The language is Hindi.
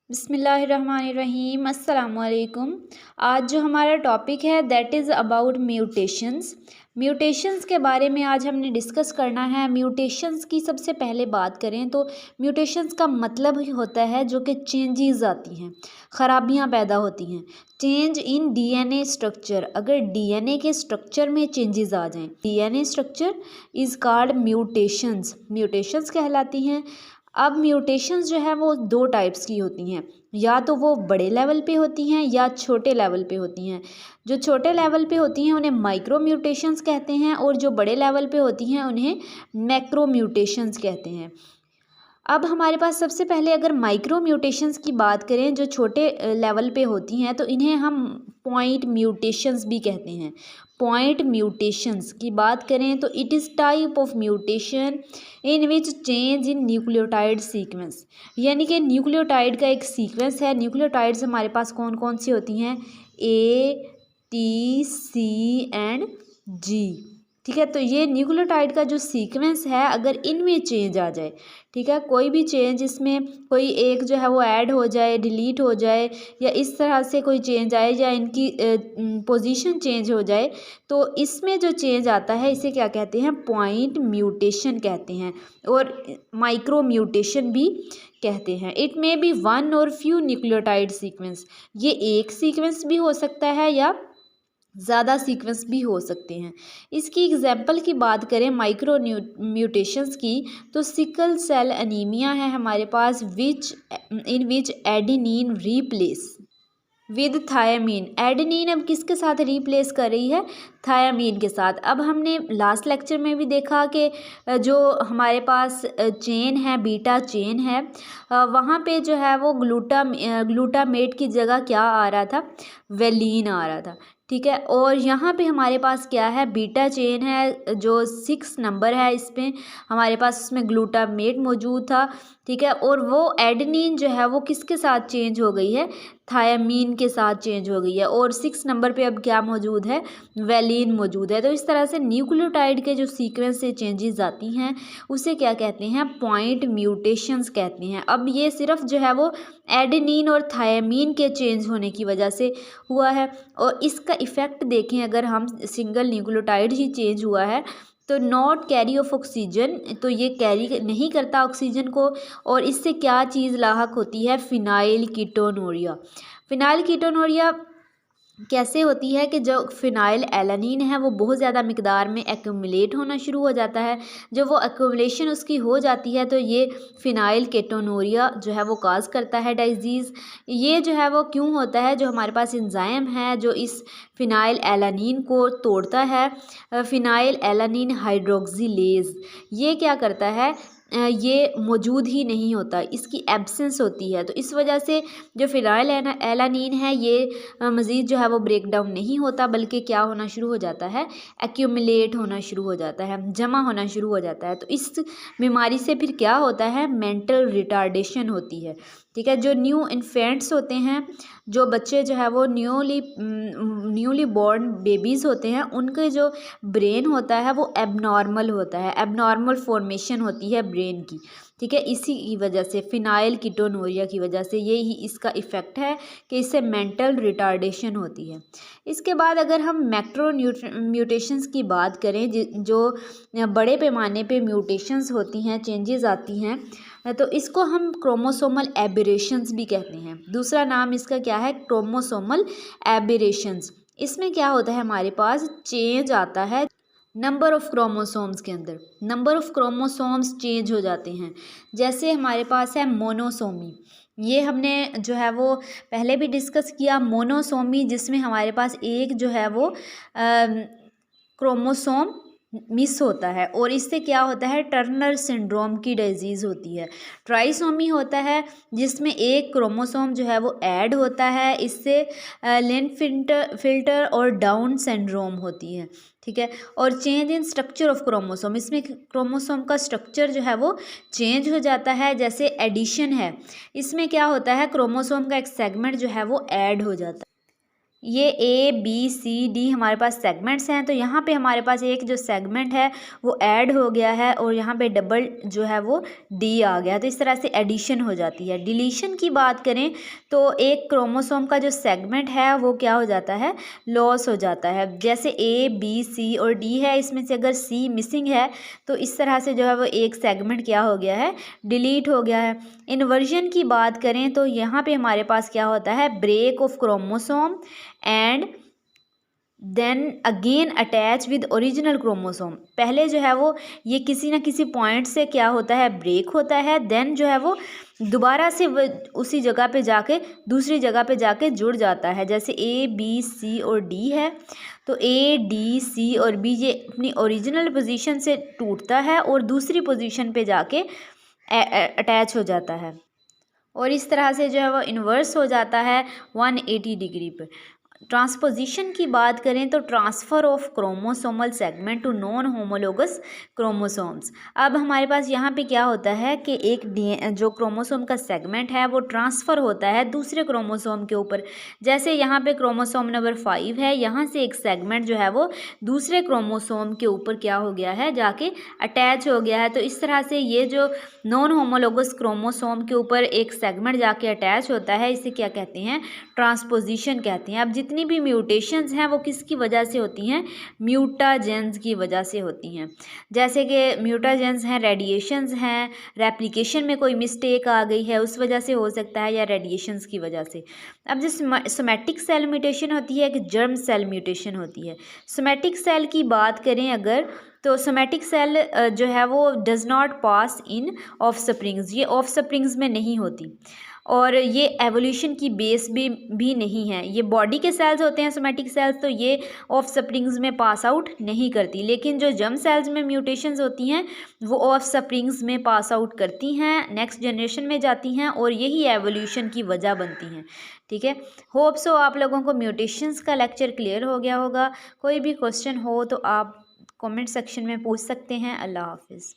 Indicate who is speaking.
Speaker 1: बिस्मिल्लाहिर्रहमानिर्रहीम अस्सलामुअलैकुम। आज जो हमारा टॉपिक है that is about mutations. Mutations के बारे में आज हमने डिस्कस करना है। म्यूटेशंस की सबसे पहले बात करें तो म्यूटेशंस का मतलब ही होता है जो कि चेंजेस आती हैं, ख़राबियाँ पैदा होती हैं। चेंज इन डीएनए स्ट्रक्चर, अगर डीएनए के स्ट्रक्चर में चेंजेस आ जाएं, DNA structure is called mutations, mutations कहलाती हैं। अब म्यूटेशंस जो है वो दो टाइप्स की होती हैं, या तो वो बड़े लेवल पे होती हैं या छोटे लेवल पे होती हैं। जो छोटे लेवल पे होती हैं उन्हें माइक्रो म्यूटेशंस कहते हैं और जो बड़े लेवल पे होती हैं उन्हें मैक्रो म्यूटेशंस कहते हैं। अब हमारे पास सबसे पहले अगर माइक्रो म्यूटेशंस की बात करें जो छोटे लेवल पे होती हैं तो इन्हें हम पॉइंट म्यूटेशंस भी कहते हैं। पॉइंट म्यूटेशंस की बात करें तो it is type of mutation in which change in nucleotide sequence, यानी कि न्यूक्लियोटाइड का एक सीक्वेंस है। न्यूक्लियोटाइड्स हमारे पास कौन कौन सी होती हैं? ए, टी, सी एंड जी। ठीक है, तो ये न्यूक्लियोटाइड का जो सीक्वेंस है अगर इनमें चेंज आ जाए, ठीक है, कोई भी चेंज इसमें कोई एक जो है वो ऐड हो जाए, डिलीट हो जाए या इस तरह से कोई चेंज आए या इनकी पोजीशन चेंज हो जाए, तो इसमें जो चेंज आता है इसे क्या कहते हैं? पॉइंट म्यूटेशन कहते हैं और माइक्रो म्यूटेशन भी कहते हैं। इट मे बी वन और फ्यू न्यूक्लियोटाइड सीक्वेंस, ये एक सीक्वेंस भी हो सकता है या ज़्यादा सीक्वेंस भी हो सकते हैं। इसकी एग्जाम्पल की बात करें माइक्रो म्यूटेशंस की तो सिकल सेल अनीमिया है हमारे पास इन विच adenine replace with thiamine. Adenine अब किसके साथ रीप्लेस कर रही है? थायामीन के साथ। अब हमने लास्ट लेक्चर में भी देखा कि जो हमारे पास चेन है, बीटा चेन है, वहाँ पे जो है वो ग्लूटामेट की जगह क्या आ रहा था? वेलिन आ रहा था। ठीक है, और यहाँ पे हमारे पास क्या है? बीटा चेन है जो 6 नंबर है, इस पर हमारे पास उसमें ग्लूटामेट मौजूद था। ठीक है, और वो एडेनिन जो है वो किसके साथ चेंज हो गई है? थायामीन के साथ चेंज हो गई है और 6 नंबर पे अब क्या मौजूद है? वेलिन मौजूद है। तो इस तरह से न्यूक्लियोटाइड के जो सीक्वेंस से चेंजेस आती हैं उसे क्या कहते हैं? पॉइंट म्यूटेशंस कहते हैं। अब ये सिर्फ जो है वो एडेनिन और थायामीन के चेंज होने की वजह से हुआ है और इसका इफ़ेक्ट देखें अगर हम सिंगल न्यूक्लियोटाइड ही चेंज हुआ है तो नॉट कैरी ऑफ ऑक्सीजन, तो ये कैरी नहीं करता ऑक्सीजन को और इससे क्या चीज़ लाहक होती है? Phenyl ketonuria. फिनाइल कीटोनूरिया कैसे होती है कि जो फिनाइल एलानीन है वो बहुत ज़्यादा मिकदार में एक्यूमुलेट होना शुरू हो जाता है। जब वो एक्यूमुलेशन उसकी हो जाती है तो ये फिनाइल कीटोनूरिया जो है वो काज करता है डिजीज़। ये जो है वो क्यों होता है? जो हमारे पास एंजाइम है जो इस फिनाइल एलानीन को तोड़ता है, फिनाइल एलानीन हाइड्रोक्सिलेज, ये क्या करता है? ये मौजूद ही नहीं होता, इसकी एब्सेंस होती है। तो इस वजह से जो फिनाइल एलानीन है ये मज़ीद जो है वो ब्रेक डाउन नहीं होता बल्कि क्या होना शुरू हो जाता है? एक्यूमुलेट होना शुरू हो जाता है, जमा होना शुरू हो जाता है। तो इस बीमारी से फिर क्या होता है? मेंटल रिटार्डेशन होती है। ठीक है, जो न्यू इन्फेंट्स होते हैं, जो बच्चे जो है वो न्यूली बॉर्न बेबीज़ होते हैं, उनके जो ब्रेन होता है वो एबनॉर्मल होता है, एबनॉर्मल फॉर्मेशन होती है ब्रेन की। ठीक है, इसी की वजह से फिनाइल कीटोनूरिया की वजह से यही इसका इफ़ेक्ट है कि इससे मेंटल रिटार्डेशन होती है। इसके बाद अगर हम मैक्रो म्यूटेशंस की बात करें जो बड़े पैमाने पे म्यूटेशंस होती हैं, चेंजेस आती हैं, तो इसको हम क्रोमोसोमल एबेरेशंस भी कहते हैं। दूसरा नाम इसका क्या है? क्रोमोसोमल एबेरेशंस। इसमें क्या होता है? हमारे पास चेंज आता है नंबर ऑफ़ क्रोमोसोम्स के अंदर, नंबर ऑफ़ क्रोमोसोम्स चेंज हो जाते हैं। जैसे हमारे पास है मोनोसोमी, ये हमने जो है वो पहले भी डिस्कस किया। मोनोसोमी जिसमें हमारे पास एक जो है वो क्रोमोसोम मिस होता है और इससे क्या होता है? टर्नर सिंड्रोम की डिजीज़ होती है। ट्राइसोमी होता है जिसमें एक क्रोमोसोम जो है वो ऐड होता है, इससे फिल्टर और डाउन सिंड्रोम होती है। ठीक है, और change in structure of chromosome, इसमें क्रोमोसोम का स्ट्रक्चर जो है वो चेंज हो जाता है। जैसे एडिशन है, इसमें क्या होता है? क्रोमोसोम का एक सेगमेंट जो है वो ऐड हो जाता है। ये ए बी सी डी हमारे पास सेगमेंट्स हैं, तो यहाँ पे हमारे पास एक जो सेगमेंट है वो ऐड हो गया है और यहाँ पे डबल जो है वो डी आ गया, तो इस तरह से एडिशन हो जाती है। डिलीशन की बात करें तो एक क्रोमोसोम का जो सेगमेंट है वो क्या हो जाता है, लॉस हो जाता है। जैसे ए बी सी और डी है, इसमें से अगर सी मिसिंग है तो इस तरह से जो है वो एक सेगमेंट क्या हो गया है, डिलीट हो गया है। इन्वर्जन की बात करें तो यहाँ पे हमारे पास क्या होता है, break of chromosome and then again attach with original chromosome. पहले जो है वो ये किसी न किसी पॉइंट से क्या होता है, ब्रेक होता है, देन जो है वो दोबारा से उसी जगह पे जाके दूसरी जगह पे जाके जुड़ जाता है। जैसे ए बी सी और डी है, तो ए डी सी और बी ये अपनी ओरिजिनल पोजीशन से टूटता है और दूसरी पोजीशन पे जाके अटैच हो जाता है, और इस तरह से जो है वो इन्वर्स हो जाता है 180 डिग्री पे। ट्रांसपोजिशन की बात करें तो transfer of chromosomal segment to non homologous chromosomes. अब हमारे पास यहाँ पे क्या होता है कि एक जो क्रोमोसोम का सेगमेंट है वो ट्रांसफ़र होता है दूसरे क्रोमोसोम के ऊपर। जैसे यहाँ पे क्रोमोसोम नंबर 5 है, यहाँ से एक सेगमेंट जो है वो दूसरे क्रोमोसोम के ऊपर क्या हो गया है, जाके अटैच हो गया है। तो इस तरह से ये जो नॉन होमोलोगस क्रोमोसोम के ऊपर एक सेगमेंट जाके अटैच होता है, इसे क्या कहते हैं, ट्रांसपोजिशन कहते हैं। अब जितनी भी म्यूटेशंस हैं वो किसकी वजह से होती हैं, म्यूटाजेंस की वजह से होती हैं। जैसे कि म्यूटाजेंस हैं, रेडिएशंस हैं, रेप्लिकेशन में कोई मिस्टेक आ गई है उस वजह से हो सकता है, या रेडिएशंस की वजह से। अब जो सोमैटिक सेल म्यूटेशन होती है, एक जर्म सेल म्यूटेशन होती है। सोमैटिक सेल की बात करें अगर, तो सोमैटिक सेल जो है वो does not pass in of springs, ये ऑफ स्प्रिंग्स में नहीं होती, और ये एवोल्यूशन की बेस भी नहीं है। ये बॉडी के सेल्स होते हैं सोमैटिक सेल्स, तो ये ऑफ स्प्रिंग्स में पास आउट नहीं करती, लेकिन जो जर्म सेल्स में म्यूटेशंस होती हैं वो ऑफ स्प्रिंग्स में पास आउट करती हैं, नेक्स्ट जनरेशन में जाती हैं, और यही एवोल्यूशन की वजह बनती हैं। ठीक है, होप सो आप लोगों को म्यूटेशंस का लेक्चर क्लियर हो गया होगा। कोई भी क्वेश्चन हो तो आप कमेंट सेक्शन में पूछ सकते हैं। अल्लाह हाफिज़।